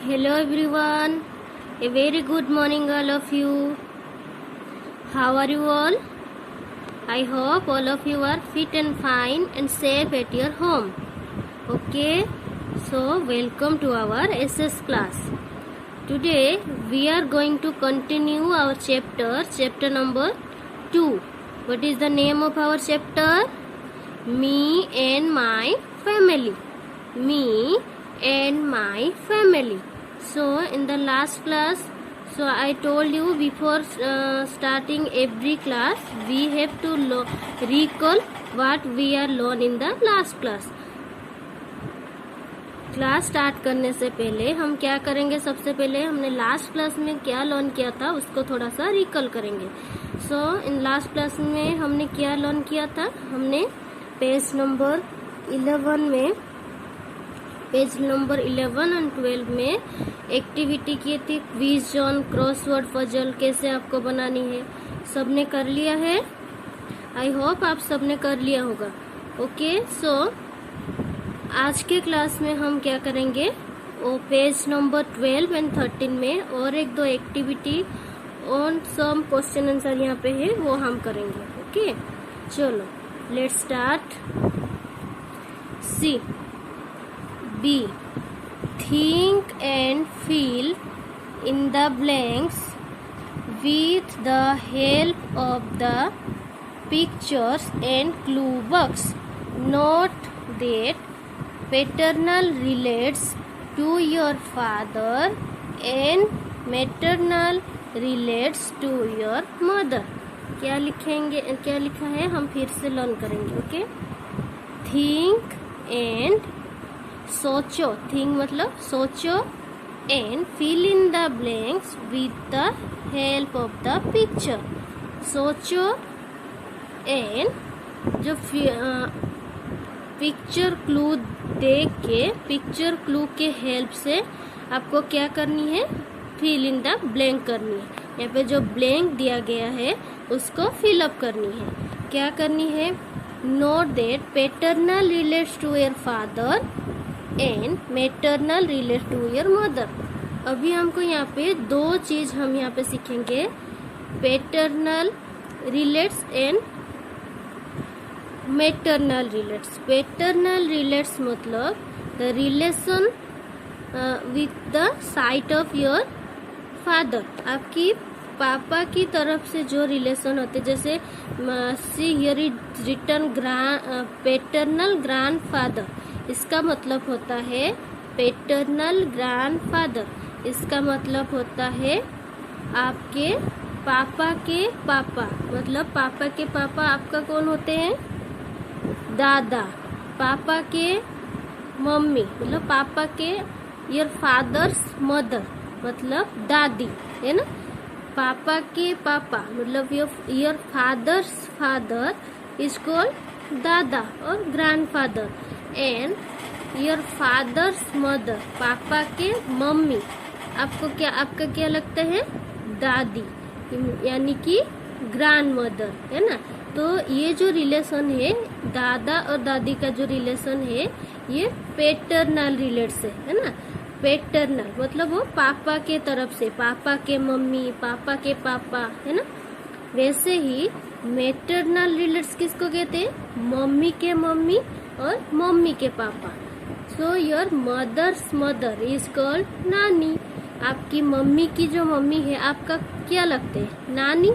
Hello everyone, a very good morning all of you. How are you all? I hope all of you are fit and fine and safe at your home. Okay, so welcome to our SS class. Today we are going to continue our chapter number 2. What is the name of our chapter? Me and my family. Me and my family. So in the last class, I told you before starting every class we have to recall what we are learned in the last class. Class start करने से पहले हम क्या करेंगे? सबसे पहले हमने last class में क्या लर्न किया था उसको थोड़ा सा रिकॉल करेंगे. इन लास्ट क्लास में हमने क्या लर्न किया था? हमने पेज नंबर 11 और 12 में एक्टिविटी की थी. क्विज ऑन क्रॉसवर्ड पजल कैसे आपको बनानी है, सबने कर लिया है. आई होप आप सबने कर लिया होगा. ओके, आज के क्लास में हम क्या करेंगे? वो पेज नंबर 12 एंड 13 में और एक दो activity on some question answer यहाँ पे है, वो हम करेंगे. ओके, चलो let's start. C B, think and fill in the blanks with the help of the pictures and clue box. Note that paternal relates to your father and maternal relates to your mother. क्या लिखेंगे? क्या लिखा है हम फिर से learn करेंगे. Okay, think and सोचो. थिंक मतलब सोचो and fill in the blanks with the help of the picture. सोचो एंड जो पिक्चर क्लू देख के, पिक्चर क्लू के हेल्प से आपको क्या करनी है? फिल इन द ब्लैंक करनी है. यहाँ पे जो ब्लैंक दिया गया है उसको फिल अप करनी है. क्या करनी है? Note that paternal relates to your father and maternal relate to your mother. अभी हमको यहाँ पे दो चीज हम यहाँ पे सीखेंगे. Paternal relates and maternal relates. Paternal relates मतलब the relation with the side of your father. आपकी पापा की तरफ से जो रिलेशन होते, जैसे see here is written paternal grandfather. इसका मतलब होता है पैटर्नल ग्रैंडफादर. इसका मतलब होता है आपके पापा के पापा. मतलब पापा के पापा आपका कौन होते हैं? दादा. पापा के मम्मी मतलब पापा के योर फादर्स मदर मतलब दादी, है ना. पापा के पापा मतलब your father's father is called दादा और grandfather. And your father's mother, पापा के मम्मी आपका क्या लगता है? दादी, यानी कि ग्रैंड मदर, है ना. तो ये जो रिलेशन है दादा और दादी का जो रिलेशन है ये पैटर्नल रिलेट्स है ना. पैटर्नल मतलब वो पापा के तरफ से, पापा के मम्मी, पापा के पापा, है ना. वैसे ही मैटरनल रिलेट्स किसको कहते हैं? मम्मी के मम्मी और मम्मी के papa. So your mother's mother is called nani. आपकी मम्मी की जो मम्मी है आपका क्या लगते हैं? नानी.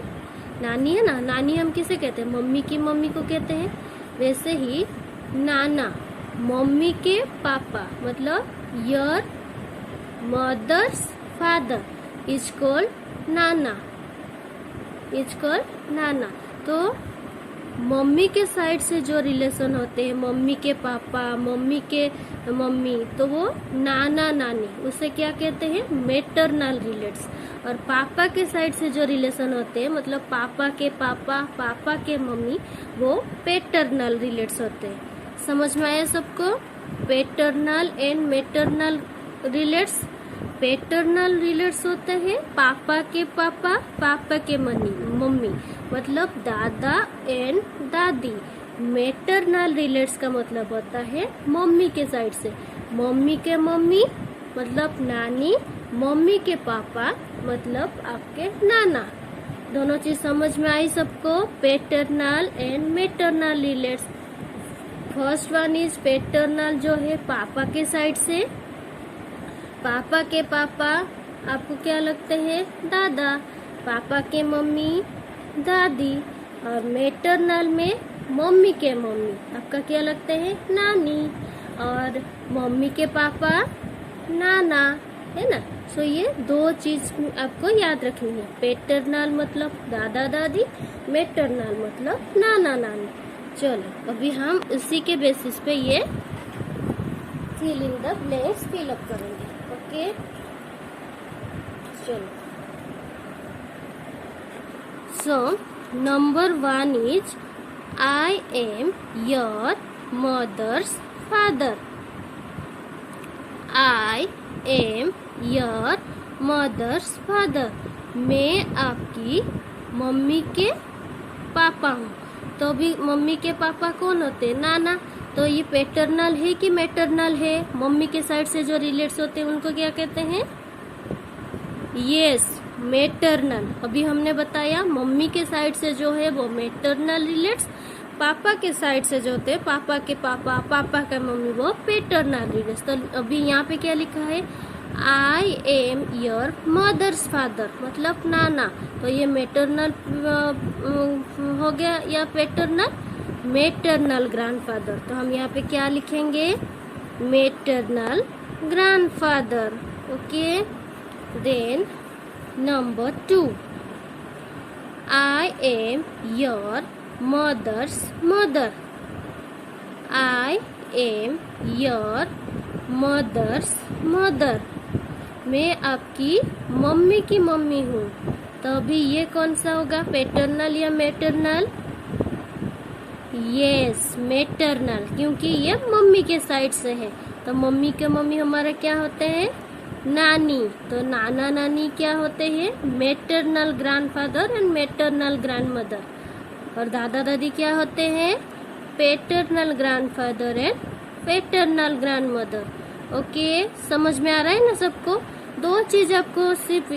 नानी है ना. नानी हम किसे कहते हैं? मम्मी की मम्मी को कहते हैं. वैसे ही नाना मम्मी के पापा मतलब your mother's father is called nana, is called nana. तो मम्मी के साइड से जो रिलेशन होते हैं, मम्मी के पापा, मम्मी के मम्मी, तो वो नाना नानी, उसे क्या कहते हैं? Maternal relates. और पापा के साइड से जो रिलेशन होते हैं मतलब पापा के पापा, पापा के मम्मी, वो पैटर्नल रिलेट्स होते हैं. समझ में आया सबको? Paternal and maternal relates. Paternal relates होते हैं पापा के पापा, पापा के मम्मी मतलब दादा एंड दादी. मैटरनल रिलेट्स का मतलब होता है मम्मी के साइड से, मम्मी के मम्मी मतलब नानी, मम्मी के पापा मतलब आपके नाना। दोनों चीज समझ में आई सबको? Paternal and maternal relates. First one is paternal, जो है पापा के साइड से। पापा के पापा आपको क्या लगते हैं? दादा। पापा के मम्मी दादी। और मैटरनल में मम्मी के मम्मी आपका क्या लगते हैं? नानी। और मम्मी के पापा नाना, है ना। सो ये दो चीज आपको याद रखनी है। पैटर्नल मतलब दादा दादी, मैटरनल मतलब नाना नानी। चलो अभी हम उसी के बेसिस पे ये fill in the blanks fill up करेंगे। ओके, चलो। So number 1 is I am your mother's father. I am your mother's father. मैं आपकी मम्मी के पापा हूँ। तो भी मम्मी के पापा कौन होते हैं? नाना। तो ये पैटर्नल है कि मैटरनल है? मम्मी के साइड से जो रिलेट्स होते हैं उनको क्या कहते हैं? Yes, maternal. अभी हमने बताया मम्मी के साइड से जो है वो मैटरनल रिलेट्स, पापा के साइड से जो होते हैं पापा के पापा, पापा का मम्मी, वो पैटर्नल रिलेट्स। तो अभी यहाँ पे क्या लिखा है? I am your mother's father मतलब नाना। तो ये मैटरनल हो गया या पैटर्नल? Maternal grandfather. तो हम यहाँ पे क्या लिखेंगे? Maternal grandfather. Okay, then number 2, I am your mother's mother. I am your mother's mother. मैं आपकी मम्मी की मम्मी हूँ। तो अभी ये कौन सा होगा? पैटर्नल या मैटरनल? यस, मैटरनल, क्योंकि ये मम्मी के साइड से है। तो मम्मी के मम्मी हमारा क्या होते हैं? नानी। तो नाना नानी क्या होते हैं? Maternal grandfather and maternal grandmother. और दादा दादी क्या होते हैं? Paternal grandfather and paternal grandmother. Okay, समझ में आ रहा है ना सबको? दो चीज आपको सिर्फ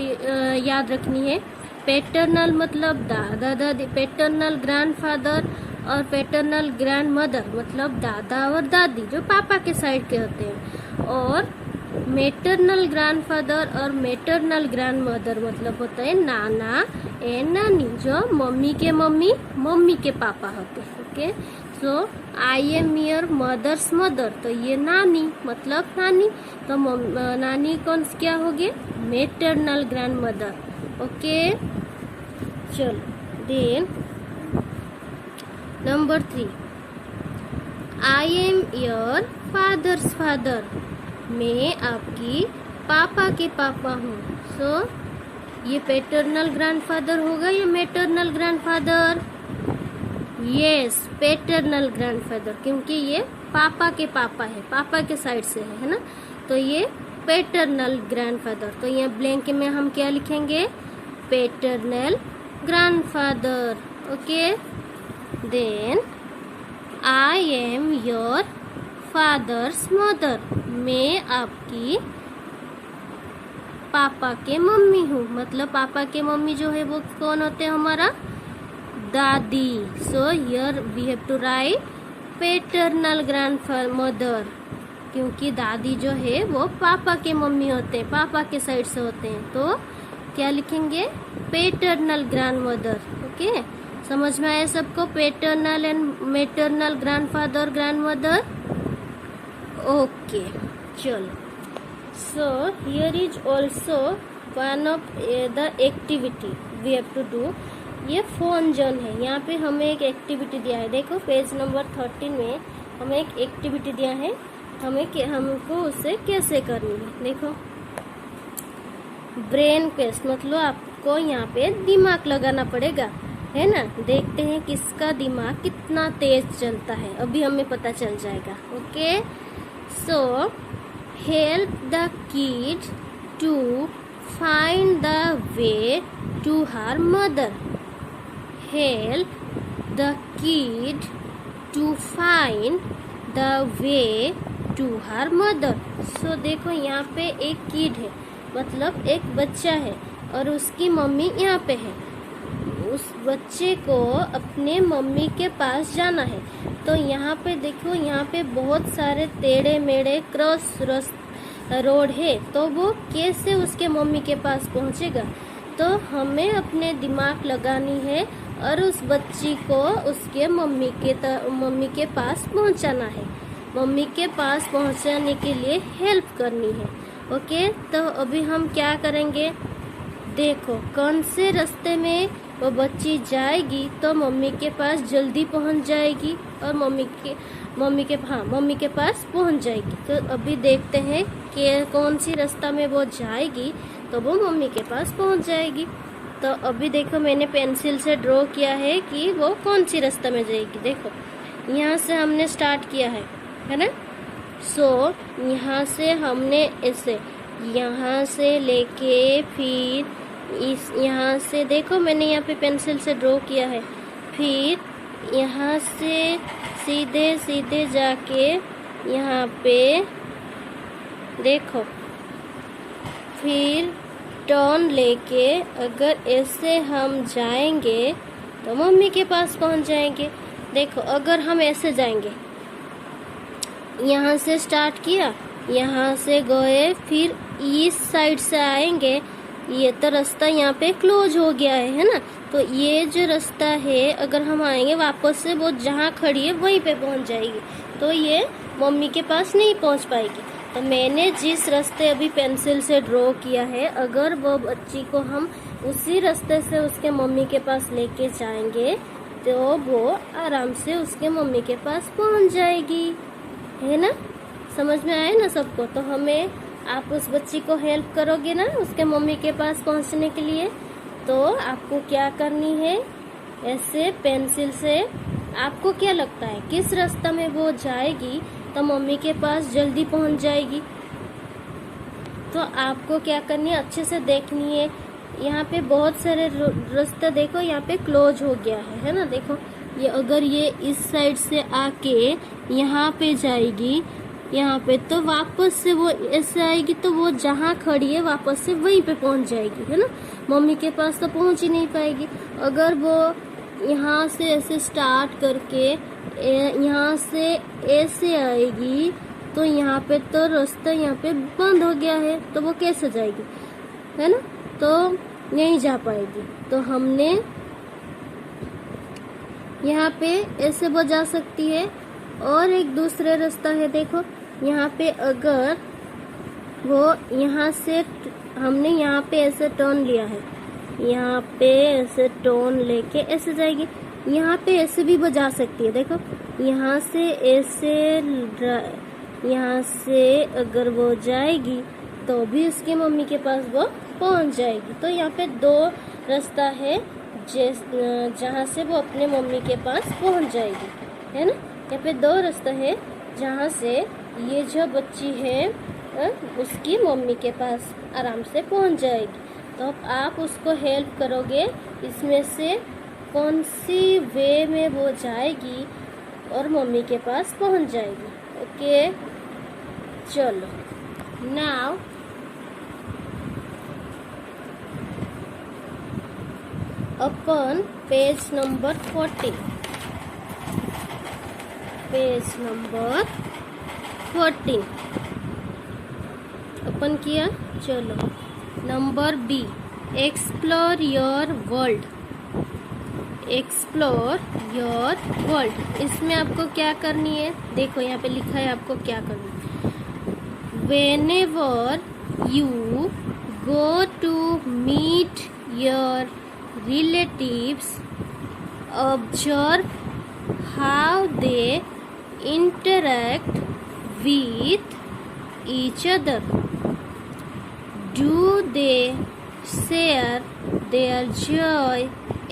याद रखनी है। पैटर्नल मतलब दादा दादी, पैटर्नल ग्रैंडफादर और पैटर्नल ग्रैंडमदर मतलब दादा और दादी जो पापा के साइड के होते हैं। और मैटरनल ग्रैंडफादर और मैटरनल ग्रैंडमदर मतलब होता है नाना एंड नानी, जो मम्मी के मम्मी, मम्मी के पापा होते हैं। Okay, so I am your mother's mother. तो ये नानी मतलब नानी। तो नानी कौन क्या हो गए? Maternal grandmother. ओके, चलो। Then number 3, I am your father's father. मैं आपकी पापा के पापा हूँ। सो ये पैटर्नल ग्रैंडफादर होगा या maternal grandfather? Yes, paternal grandfather, क्योंकि ये पापा के पापा है, पापा के साइड से है ना। तो ये पैटर्नल ग्रैंडफादर। तो यहाँ ब्लैंक में हम क्या लिखेंगे? Paternal grandfather. Okay, then I am your father's mother. मैं आपकी पापा के मम्मी हूँ। मतलब पापा के मम्मी जो है वो कौन होते हैं? हमारा दादी। So here we have to write paternal grandmother, क्योंकि दादी जो है वो पापा के मम्मी होते हैं, पापा के साइड से होते हैं। तो क्या लिखेंगे? Paternal grandmother. ओके, समझ में आया सबको? Paternal and maternal grandfather grandmother. Okay, चलो। So here is also one of the activity we have to do. ये फोन जोन है। यहाँ पे हमें एक एक्टिविटी दिया है। देखो पेज नंबर 13 में हमें एक एक्टिविटी दिया है। हमको उसे कैसे करनी है? देखो, ब्रेन क्वेस्ट मतलब आपको यहाँ पे दिमाग लगाना पड़ेगा, है ना। देखते हैं किसका दिमाग कितना तेज चलता है, अभी हमें पता चल जाएगा। Okay, so help the kid to find the way to her mother. Help the kid to find the way to her mother. So देखो यहाँ पे एक किड है, मतलब एक बच्चा है और उसकी मम्मी यहाँ पे है। उस बच्चे को अपने मम्मी के पास जाना है। तो यहाँ पे देखो, यहाँ पे बहुत सारे टेढ़े मेढ़े क्रॉस रोड है, तो वो कैसे उसके मम्मी के पास पहुँचेगा? तो हमें अपने दिमाग लगानी है और उस बच्ची को उसके मम्मी के पास पहुंचाना है। मम्मी के पास पहुंचाने के लिए हेल्प करनी है। ओके, तो अभी हम क्या करेंगे? देखो कौन से रास्ते में वो बच्ची जाएगी तो मम्मी के पास जल्दी पहुंच जाएगी और मम्मी के पास पहुंच जाएगी। तो अभी देखते हैं कि कौन सी रास्ता में वो जाएगी तो वो मम्मी के पास पहुंच जाएगी। तो अभी देखो मैंने पेंसिल से ड्रॉ किया है कि वो कौन सी रास्ता में जाएगी। देखो यहाँ से हमने स्टार्ट किया है ना। सो यहाँ से हमने ऐसे यहाँ से लेके फिर इस यहाँ से देखो मैंने यहाँ पे पेंसिल से ड्रॉ किया है, फिर यहाँ से सीधे सीधे जाके यहाँ पे देखो, फिर टर्न लेके अगर ऐसे हम जाएंगे तो मम्मी के पास पहुंच जाएंगे। देखो अगर हम ऐसे जाएंगे, यहाँ से स्टार्ट किया, यहाँ से गए, फिर इस साइड से आएंगे, ये तो रास्ता यहाँ पे क्लोज हो गया है ना। तो ये जो रास्ता है अगर हम आएंगे वापस से, वो जहाँ खड़ी है वहीं पे पहुंच जाएगी, तो ये मम्मी के पास नहीं पहुंच पाएगी। तो मैंने जिस रास्ते अभी पेंसिल से ड्रॉ किया है, अगर वो बच्ची को हम उसी रास्ते से उसके मम्मी के पास लेके जाएंगे तो वो आराम से उसके मम्मी के पास पहुंच जाएगी, है ना। समझ में आए ना सबको? तो हमें, आप उस बच्ची को हेल्प करोगे ना उसके मम्मी के पास पहुंचने के लिए, तो आपको क्या करनी है, ऐसे पेंसिल से आपको क्या लगता है किस रास्ता में वो जाएगी तो मम्मी के पास जल्दी पहुंच जाएगी? तो आपको क्या करनी है, अच्छे से देखनी है। यहाँ पे बहुत सारे रास्ते देखो यहाँ पे क्लोज हो गया है ना। देखो ये अगर ये इस साइड से आके यहाँ पे जाएगी, यहाँ पे, तो वापस से वो ऐसे आएगी तो वो जहाँ खड़ी है वापस से वहीं पे पहुंच जाएगी, है ना। मम्मी के पास तो पहुंच ही नहीं पाएगी। अगर वो यहाँ से ऐसे स्टार्ट करके यहाँ से ऐसे आएगी तो यहाँ पे तो रास्ता यहाँ पे बंद हो गया है, तो वो कैसे जाएगी, है ना। तो नहीं जा पाएगी। तो हमने यहाँ पे ऐसे वो जा सकती है। और एक दूसरा रास्ता है, देखो यहाँ पे अगर वो यहाँ से हमने यहाँ पे ऐसे टर्न लिया है, यहाँ पे ऐसे टर्न लेके ऐसे जाएगी, यहाँ पे ऐसे भी वो जा सकती है। देखो यहाँ से ऐसे, यहाँ से अगर वो जाएगी तो भी उसकी मम्मी के पास वो पहुंच जाएगी। तो यहाँ पे दो रास्ता है जहाँ से वो अपने मम्मी के पास पहुंच जाएगी, है ना। यहाँ पे दो रास्ता है जहाँ से ये जो बच्ची है उसकी मम्मी के पास आराम से पहुंच जाएगी। तो अब आप उसको हेल्प करोगे इसमें से कौन सी वे में वो जाएगी और मम्मी के पास पहुंच जाएगी। ओके, चलो नाउ अपन पेज नंबर 14, पेज नंबर 14 अपन किया। चलो number B, explore your world, explore your world. इसमें आपको क्या करनी है, देखो यहाँ पे लिखा है आपको क्या करना है। Whenever you go to meet your relatives, observe how they interact with each other. Do they share their joy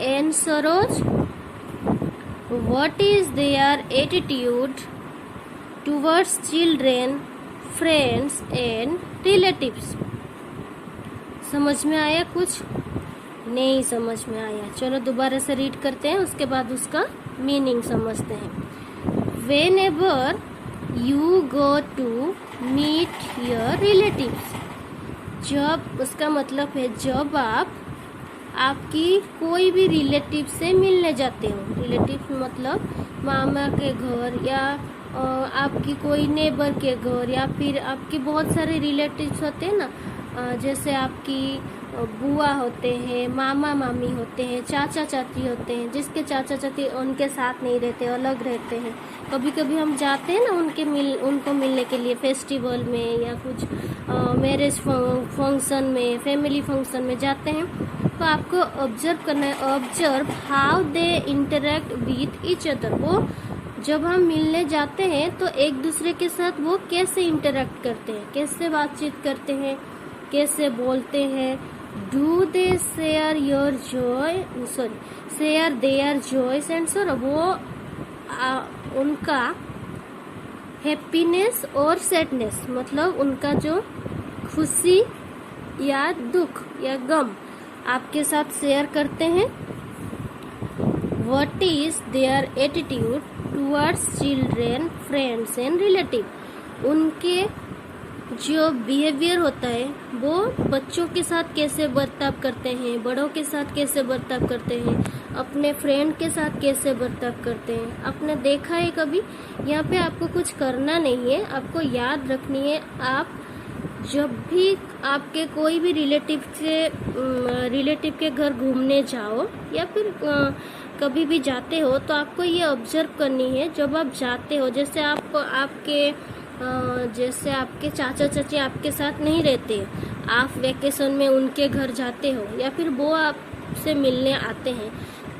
and sorrows? What is their attitude towards children, friends and relatives? समझ में आया? कुछ नहीं समझ में आया? चलो दोबारा से रीड करते हैं, उसके बाद उसका मीनिंग समझते हैं। Whenever you go to meet your relatives. जब, उसका मतलब है जब आप आपकी कोई भी रिलेटिव से मिलने जाते हो। रिलेटिव मतलब मामा के घर या आपकी कोई नेबर के घर, या फिर आपके बहुत सारे रिलेटिव्स होते हैं ना, जैसे आपकी बुआ होते हैं, मामा मामी होते हैं, चाचा चाची होते हैं। जिसके चाचा चाची उनके साथ नहीं रहते, अलग रहते हैं। कभी कभी हम जाते हैं ना उनको मिलने के लिए फेस्टिवल में या कुछ मैरिज फंक्शन में, फैमिली फंक्शन में जाते हैं। तो आपको ऑब्जर्व करना है, observe how they interact with each other. वो जब हम मिलने जाते हैं तो एक दूसरे के साथ वो कैसे इंटरेक्ट करते हैं, कैसे बातचीत करते हैं, कैसे बोलते हैं। Do they share your joy, share their joys and sorrow. वो उनका हैप्पीनेस और सैडनेस, मतलब उनका जो खुशी या दुख या गम आपके साथ शेयर करते हैं। What is their attitude towards children, friends and relative। उनके जो बिहेवियर होता है वो बच्चों के साथ कैसे बर्ताव करते हैं, बड़ों के साथ कैसे बर्ताव करते हैं, अपने फ्रेंड के साथ कैसे बर्ताव करते हैं। आपने देखा है कभी? यहाँ पे आपको कुछ करना नहीं है, आपको याद रखनी है। आप जब भी आपके कोई भी रिलेटिव के घर घूमने जाओ या फिर कभी भी जाते हो तो आपको ये ऑब्जर्व करनी है। जब आप जाते हो, जैसे जैसे आपके चाचा चाची आपके साथ नहीं रहते, आप वेकेशन में उनके घर जाते हो या फिर वो आपसे मिलने आते हैं,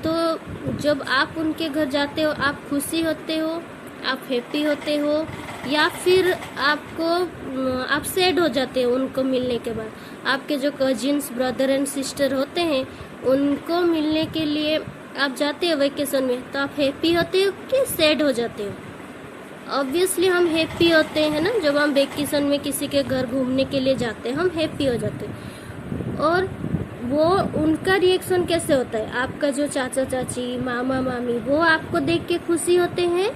तो जब आप उनके घर जाते हो आप खुशी होते हो, आप हैप्पी होते हो, या फिर आप सैड हो जाते हो उनको मिलने के बाद। आपके जो कजिन्स, ब्रदर एंड सिस्टर होते हैं, उनको मिलने के लिए आप जाते हो वेकेशन में, तो आप हैप्पी होते हो कि सैड हो जाते हो? ऑब्वियसली हम हैप्पी होते हैं ना। जब हम वेकेशन में किसी के घर घूमने के लिए जाते हैं हम हैप्पी हो जाते हैं। और वो उनका रिएक्शन कैसे होता है? आपका जो चाचा चाची, मामा मामी, वो आपको देख के खुशी होते हैं।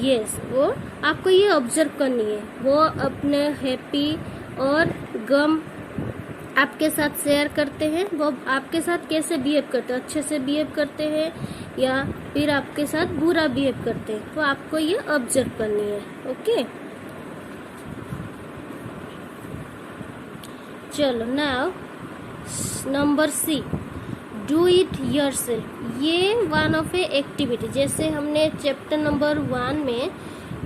यस, वो आपको ये ऑब्जर्व करनी है। वो अपने हैप्पी और गम आपके साथ शेयर करते हैं। वो आपके साथ कैसे बिहेव करते हैं, अच्छे से बिहेव करते हैं या फिर आपके साथ बुरा बिहेव करते हैं, तो आपको ये ऑब्जर्व करनी है। ओके, चलो now number C, do it yourself. ये वन ऑफ ए एक्टिविटी, जैसे हमने चैप्टर नंबर 1 में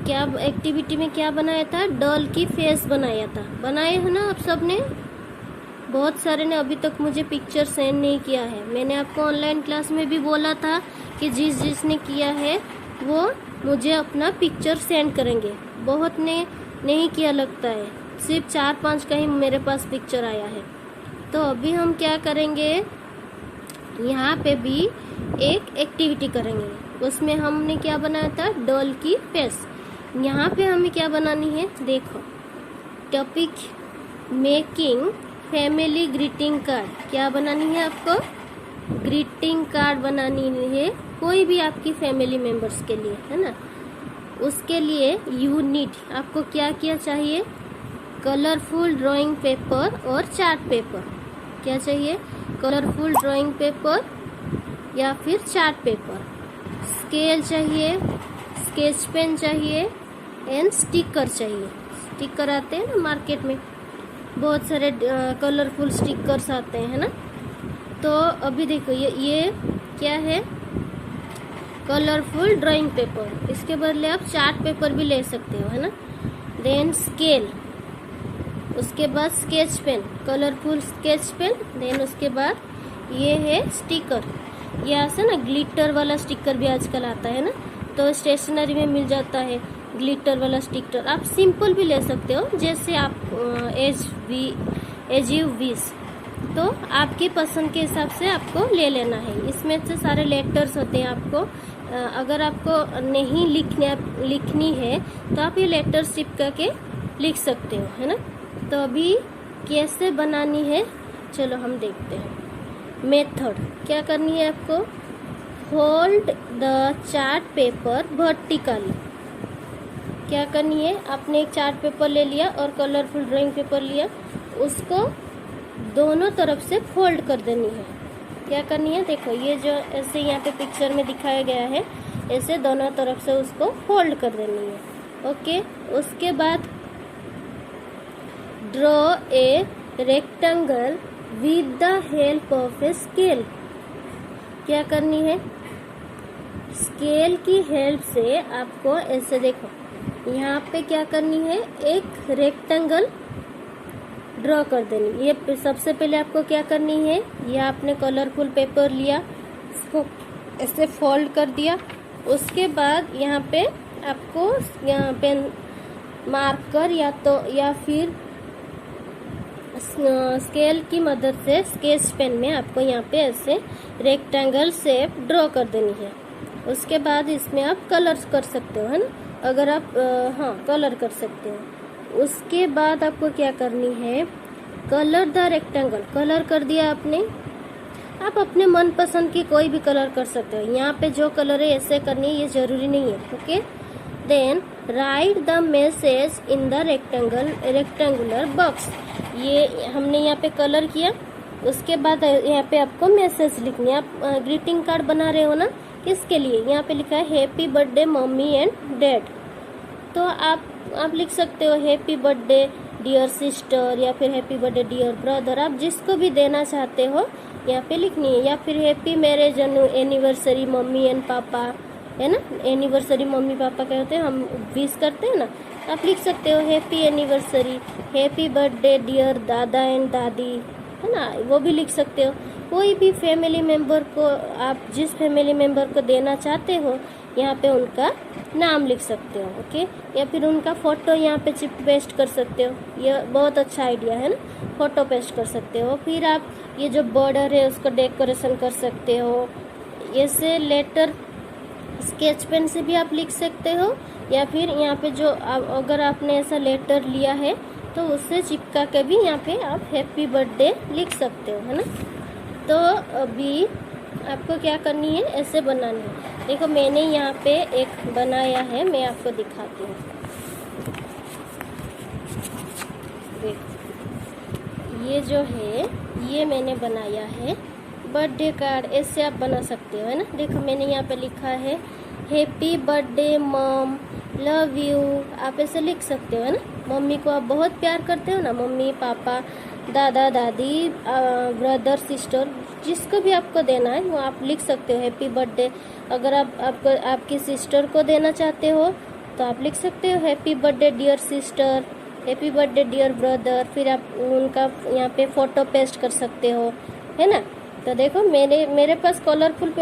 क्या एक्टिविटी में क्या बनाया था, डॉल की फेस बनाया था। बनाए है ना आप सबने? बहुत सारे ने अभी तक मुझे पिक्चर सेंड नहीं किया है। मैंने आपको ऑनलाइन क्लास में भी बोला था कि जिसने किया है वो मुझे अपना पिक्चर सेंड करेंगे। बहुत ने नहीं किया लगता है, सिर्फ 4-5 का ही मेरे पास पिक्चर आया है। तो अभी हम क्या करेंगे, यहाँ पे भी एक एक्टिविटी करेंगे। उसमें हमने क्या बनाया था, डॉल की फेस। यहाँ पे हमें क्या बनानी है, देखो, topic making family greeting card. क्या बनानी है आपको? ग्रीटिंग कार्ड बनानी है कोई भी आपकी फैमिली मेंबर्स के लिए, है ना। उसके लिए यू नीड, आपको क्या क्या चाहिए, कलरफुल ड्राइंग पेपर और चार्ट पेपर। क्या चाहिए? कलरफुल ड्राइंग पेपर या फिर चार्ट पेपर। स्केल चाहिए, स्केच पेन चाहिए एंड स्टिकर चाहिए। स्टिकर आते हैं ना मार्केट में, बहुत सारे कलरफुल स्टिकर्स आते हैं, है ना। तो अभी देखो ये क्या है, कलरफुल ड्राइंग पेपर। इसके बदले आप चार्ट पेपर भी ले सकते हो, है ना। देन स्केल, उसके बाद sketch pen, colourful sketch pen. Then उसके बाद ये है स्टिकर। ये ऐसा ना ग्लिटर वाला स्टिकर भी आजकल आता है ना, तो स्टेशनरी में मिल जाता है ग्लिटर वाला स्टिकर। आप सिंपल भी ले सकते हो, जैसे आप एज यू विश। तो आपकी पसंद के हिसाब से आपको ले लेना है। इसमें से सारे लेटर्स होते हैं। आपको अगर आपको नहीं लिखनी है तो आप ये लेटर्स चिपका के लिख सकते हो, है ना। तो अभी कैसे बनानी है, चलो हम देखते हैं। मेथड क्या करनी है आपको, hold the chart paper vertically. क्या करनी है, आपने एक चार्ट पेपर ले लिया और कलरफुल ड्राइंग पेपर लिया, उसको दोनों तरफ से फोल्ड कर देनी है। क्या करनी है, देखो ये जो ऐसे यहाँ पे पिक्चर में दिखाया गया है, ऐसे दोनों तरफ से उसको फोल्ड कर देनी है। ओके, उसके बाद draw a rectangle with the help of a scale. क्या करनी है, स्केल की हेल्प से आपको ऐसे देखो यहाँ पे क्या करनी है, एक रेक्टेंगल ड्रॉ कर देनी। ये सबसे पहले आपको क्या करनी है, ये आपने कलरफुल पेपर लिया, इसको ऐसे फोल्ड कर दिया। उसके बाद यहाँ पे आपको यहाँ पे मार्कर या फिर स्केल की मदद से स्केच पेन में आपको यहाँ पे ऐसे रेक्टेंगल शेप ड्रॉ कर देनी है। उसके बाद इसमें आप कलर कर सकते हो, है ना, अगर आप कलर कर सकते हो। उसके बाद आपको क्या करनी है, कलर द रेक्टेंगल, कलर कर दिया आपने, आप अपने मनपसंद की कोई भी कलर कर सकते हो। यहाँ पे जो कलर है ऐसे करनी है, ये जरूरी नहीं है। Okay, then write the message in the rectangular box. ये हमने यहाँ पे कलर किया, उसके बाद यहाँ पे आपको मैसेज लिखनी है। आप ग्रीटिंग कार्ड बना रहे हो ना, किसके लिए, यहाँ पे लिखा है happy birthday mummy and dad, तो आप लिख सकते हो हैप्पी बर्थडे डियर सिस्टर या फिर हैप्पी बर्थडे डियर ब्रदर, आप जिसको भी देना चाहते हो यहाँ पे लिखनी है। या फिर happy marriage anniversary mummy and पापा, है ना, एनिवर्सरी मम्मी पापा कहते हैं, हम विश करते हैं ना, आप लिख सकते हो happy anniversary, happy birthday dear dada and dadi, है ना, वो भी लिख सकते हो। कोई भी फैमिली मेंबर को, आप जिस फैमिली मेंबर को देना चाहते हो यहाँ पे उनका नाम लिख सकते हो। ओके, या फिर उनका फोटो यहाँ पे पेस्ट कर सकते हो, ये बहुत अच्छा आइडिया है ना, फोटो पेस्ट कर सकते हो। फिर आप ये जो बॉर्डर है उसको डेकोरेशन कर सकते हो। ऐसे लेटर स्केच पेन से भी आप लिख सकते हो, या फिर यहाँ पे जो अगर आपने ऐसा लेटर लिया है तो उससे चिपका के भी यहाँ पे आप हैप्पी बर्थडे लिख सकते हो, है ना। तो अभी आपको क्या करनी है, ऐसे बनानी है। देखो मैंने यहाँ पे एक बनाया है, मैं आपको दिखाती हूँ। देखो ये जो है, ये मैंने बनाया है बर्थडे कार्ड, ऐसे आप बना सकते हो, है ना। देखो मैंने यहाँ पे लिखा है happy birthday mom love you, आप ऐसे लिख सकते हो, है ना। मम्मी को आप बहुत प्यार करते हो ना, मम्मी पापा दादा दादी ब्रदर सिस्टर, जिसको भी आपको देना है वो आप लिख सकते हो हैप्पी बर्थडे। अगर आपको आपकी सिस्टर को देना चाहते हो तो आप लिख सकते हो happy birthday dear sister, happy birthday dear brother, फिर आप उनका यहाँ पे फोटो पेस्ट कर सकते हो, है ना। तो देखो मेरे पास कलरफुल